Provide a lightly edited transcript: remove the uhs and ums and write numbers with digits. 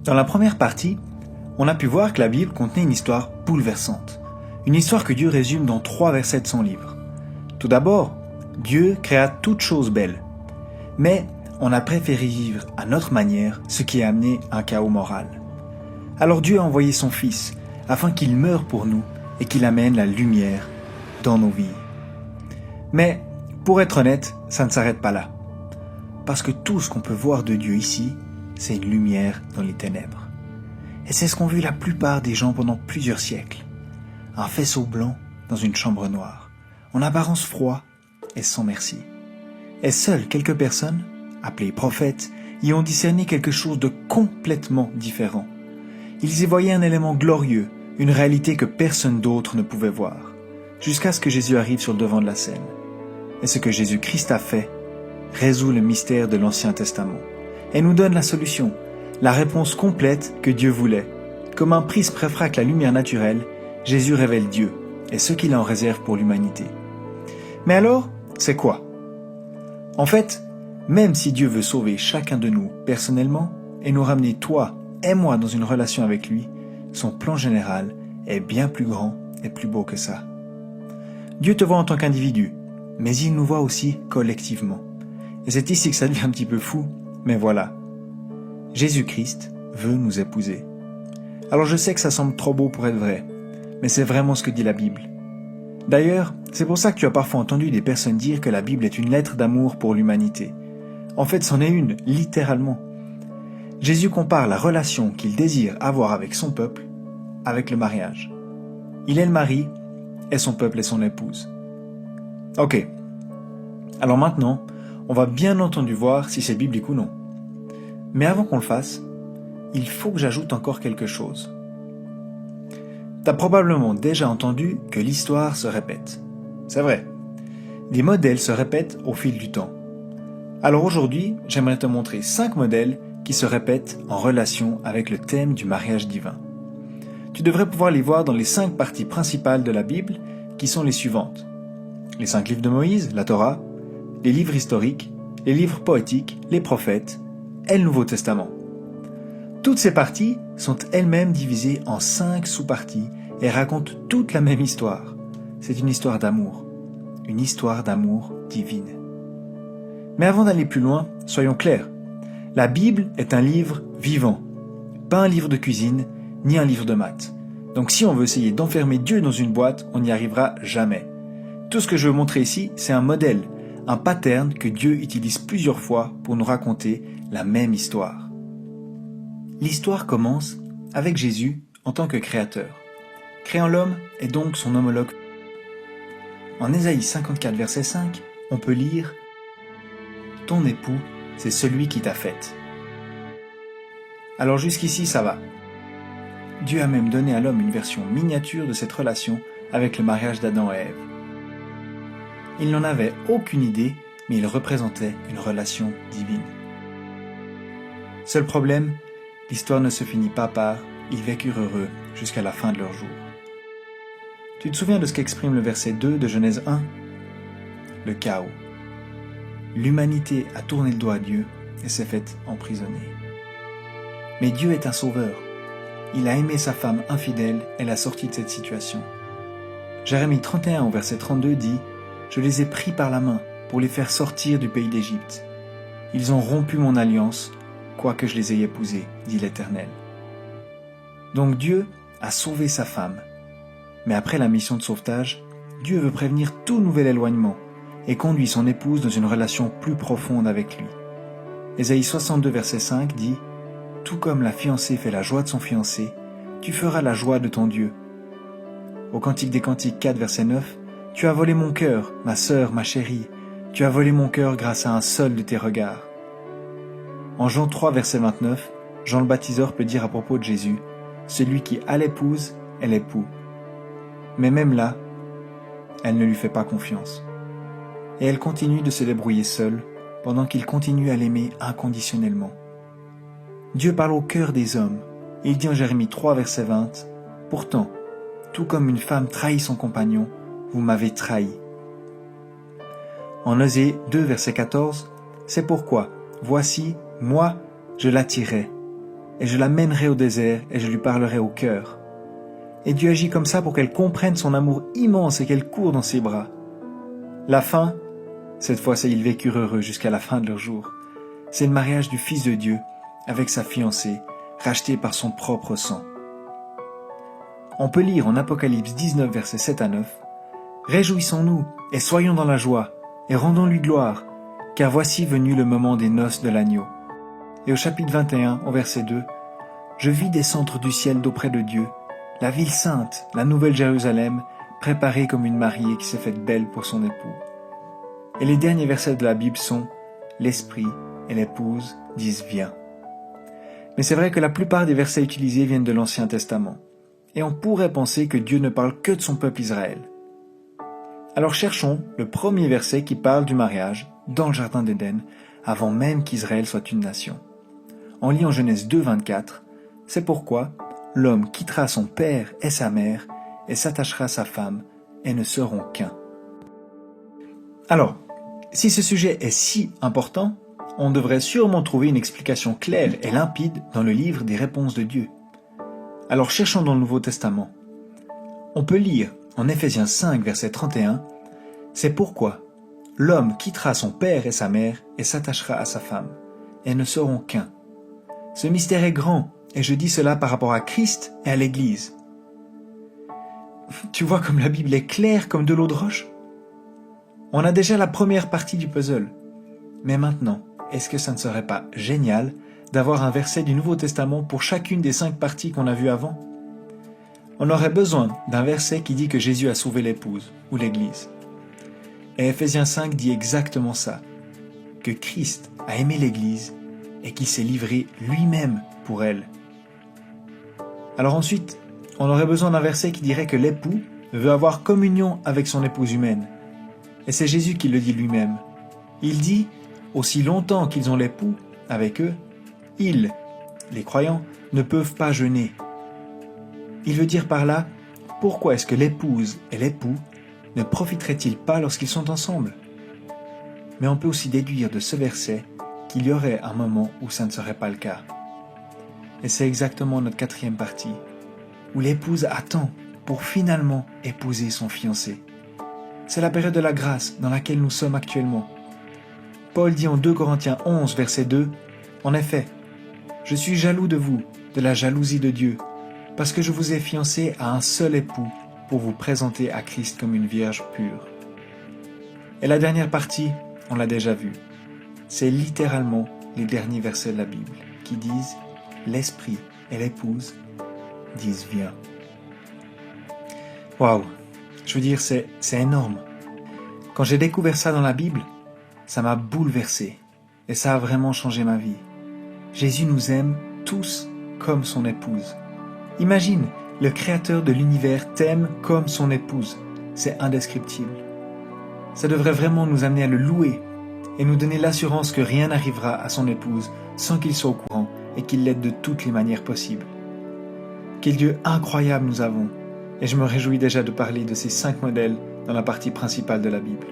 Dans la première partie, on a pu voir que la Bible contenait une histoire bouleversante. Une histoire que Dieu résume dans 3 versets de son livre. Tout d'abord, Dieu créa toutes choses belles. Mais on a préféré vivre à notre manière, ce qui a amené un chaos moral. Alors Dieu a envoyé son Fils, afin qu'il meure pour nous et qu'il amène la lumière dans nos vies. Mais, pour être honnête, ça ne s'arrête pas là. Parce que tout ce qu'on peut voir de Dieu ici, c'est une lumière dans les ténèbres. Et c'est ce qu'ont vu la plupart des gens pendant plusieurs siècles. Un faisceau blanc dans une chambre noire, en apparence froid et sans merci. Et seules quelques personnes, appelées prophètes, y ont discerné quelque chose de complètement différent. Ils y voyaient un élément glorieux, une réalité que personne d'autre ne pouvait voir, jusqu'à ce que Jésus arrive sur le devant de la scène. Et ce que Jésus-Christ a fait résout le mystère de l'Ancien Testament et nous donne la solution, la réponse complète que Dieu voulait. Comme un prisme réfracte la lumière naturelle, Jésus révèle Dieu et ce qu'il en réserve pour l'humanité. Mais alors, c'est quoi? En fait, même si Dieu veut sauver chacun de nous personnellement et nous ramener toi et moi dans une relation avec lui, son plan général est bien plus grand et plus beau que ça. Dieu te voit en tant qu'individu, mais il nous voit aussi collectivement. Et c'est ici que ça devient un petit peu fou, mais voilà. Jésus-Christ veut nous épouser. Alors je sais que ça semble trop beau pour être vrai, mais c'est vraiment ce que dit la Bible. D'ailleurs, c'est pour ça que tu as parfois entendu des personnes dire que la Bible est une lettre d'amour pour l'humanité. En fait, c'en est une, littéralement. Jésus compare la relation qu'il désire avoir avec son peuple avec le mariage. Il est le mari et son peuple est son épouse. Ok. Alors maintenant, on va bien entendu voir si c'est biblique ou non. Mais avant qu'on le fasse, il faut que j'ajoute encore quelque chose. T'as probablement déjà entendu que l'histoire se répète. C'est vrai. Les modèles se répètent au fil du temps. Alors aujourd'hui, j'aimerais te montrer 5 modèles qui se répètent en relation avec le thème du mariage divin. Tu devrais pouvoir les voir dans les 5 parties principales de la Bible, qui sont les suivantes. Les 5 livres de Moïse, la Torah, les livres historiques, les livres poétiques, les prophètes et le Nouveau Testament. Toutes ces parties sont elles-mêmes divisées en 5 sous-parties et racontent toute la même histoire. C'est une histoire d'amour divine. Mais avant d'aller plus loin, soyons clairs. La Bible est un livre vivant, pas un livre de cuisine, ni un livre de maths. Donc si on veut essayer d'enfermer Dieu dans une boîte, on n'y arrivera jamais. Tout ce que je veux montrer ici, c'est un modèle, un pattern que Dieu utilise plusieurs fois pour nous raconter la même histoire. L'histoire commence avec Jésus en tant que créateur. Créant l'homme est donc son homologue. En Ésaïe 54, verset 5, on peut lire « Ton époux, c'est celui qui t'a faite ». Alors jusqu'ici, ça va. Dieu a même donné à l'homme une version miniature de cette relation avec le mariage d'Adam et Ève. Il n'en avait aucune idée, mais il représentait une relation divine. Seul problème, l'histoire ne se finit pas par « ils vécurent heureux jusqu'à la fin de leur jour ». Tu te souviens de ce qu'exprime le verset 2 de Genèse 1 ? Le chaos. L'humanité a tourné le dos à Dieu et s'est faite emprisonner. Mais Dieu est un sauveur. Il a aimé sa femme infidèle et l'a sortie de cette situation. Jérémie 31 au verset 32 dit « Je les ai pris par la main pour les faire sortir du pays d'Égypte. Ils ont rompu mon alliance, quoique je les ai épousés, dit l'Éternel. » Donc Dieu a sauvé sa femme. Mais après la mission de sauvetage, Dieu veut prévenir tout nouvel éloignement et conduit son épouse dans une relation plus profonde avec lui. Ésaïe 62 verset 5 dit « Tout comme la fiancée fait la joie de son fiancé, tu feras la joie de ton Dieu. » Au Cantique des Cantiques 4 verset 9, « Tu as volé mon cœur, ma sœur, ma chérie, tu as volé mon cœur grâce à un seul de tes regards. » En Jean 3 verset 29, Jean le baptiseur peut dire à propos de Jésus « Celui qui a l'épouse est l'époux. » Mais même là, elle ne lui fait pas confiance. Et elle continue de se débrouiller seule, pendant qu'il continue à l'aimer inconditionnellement. Dieu parle au cœur des hommes. Il dit en Jérémie 3, verset 20, « Pourtant, tout comme une femme trahit son compagnon, vous m'avez trahi. » En Osée 2, verset 14, « C'est pourquoi, voici, moi, je l'attirerai, et je la mènerai au désert, et je lui parlerai au cœur. » Et Dieu agit comme ça pour qu'elle comprenne son amour immense et qu'elle court dans ses bras. La fin, cette fois, c'est ils vécurent heureux jusqu'à la fin de leur jour. C'est le mariage du Fils de Dieu avec sa fiancée, rachetée par son propre sang. On peut lire en Apocalypse 19, versets 7 à 9, « Réjouissons-nous et soyons dans la joie, et rendons-lui gloire, car voici venu le moment des noces de l'agneau. » Et au chapitre 21, au verset 2, « Je vis descendre du ciel d'auprès de Dieu, la ville sainte, la nouvelle Jérusalem, préparée comme une mariée qui s'est faite belle pour son époux. » Et les derniers versets de la Bible sont « L'Esprit et l'épouse disent viens ». Mais c'est vrai que la plupart des versets utilisés viennent de l'Ancien Testament. Et on pourrait penser que Dieu ne parle que de son peuple Israël. Alors cherchons le premier verset qui parle du mariage dans le Jardin d'Éden, avant même qu'Israël soit une nation. On lit en Genèse 2, 24, « C'est pourquoi l'homme quittera son père et sa mère et s'attachera à sa femme, et ne seront qu'un. » Alors, si ce sujet est si important, on devrait sûrement trouver une explication claire et limpide dans le livre des réponses de Dieu. Alors cherchons dans le Nouveau Testament. On peut lire en Éphésiens 5, verset 31, « C'est pourquoi l'homme quittera son père et sa mère et s'attachera à sa femme, et ne seront qu'un. » Ce mystère est grand, et je dis cela par rapport à Christ et à l'Église. Tu vois comme la Bible est claire comme de l'eau de roche? On a déjà la première partie du puzzle. Mais maintenant, est-ce que ça ne serait pas génial d'avoir un verset du Nouveau Testament pour chacune des 5 parties qu'on a vues avant? On aurait besoin d'un verset qui dit que Jésus a sauvé l'épouse, ou l'Église. Et Éphésiens 5 dit exactement ça, que Christ a aimé l'Église et qu'il s'est livré lui-même pour elle. Alors ensuite, on aurait besoin d'un verset qui dirait que l'époux veut avoir communion avec son épouse humaine. Et c'est Jésus qui le dit lui-même. Il dit, aussi longtemps qu'ils ont l'époux avec eux, ils, les croyants, ne peuvent pas jeûner. Il veut dire par là, pourquoi est-ce que l'épouse et l'époux ne profiteraient-ils pas lorsqu'ils sont ensemble? Mais on peut aussi déduire de ce verset qu'il y aurait un moment où ça ne serait pas le cas. Et c'est exactement notre 4e partie, où l'épouse attend pour finalement épouser son fiancé. C'est la période de la grâce dans laquelle nous sommes actuellement. Paul dit en 2 Corinthiens 11, verset 2, « En effet, je suis jaloux de vous, de la jalousie de Dieu, parce que je vous ai fiancé à un seul époux pour vous présenter à Christ comme une vierge pure. » Et la dernière partie, on l'a déjà vue. C'est littéralement les derniers versets de la Bible qui disent « L'Esprit et l'épouse disent viens. » Waouh! Je veux dire, c'est énorme. Quand j'ai découvert ça dans la Bible, ça m'a bouleversé et ça a vraiment changé ma vie. Jésus nous aime tous comme son épouse. Imagine, le Créateur de l'univers t'aime comme son épouse. C'est indescriptible. Ça devrait vraiment nous amener à le louer et nous donner l'assurance que rien n'arrivera à son épouse sans qu'il soit au courant et qu'il l'aide de toutes les manières possibles. Quel Dieu incroyable nous avons, et je me réjouis déjà de parler de ces 5 modèles dans la partie principale de la Bible.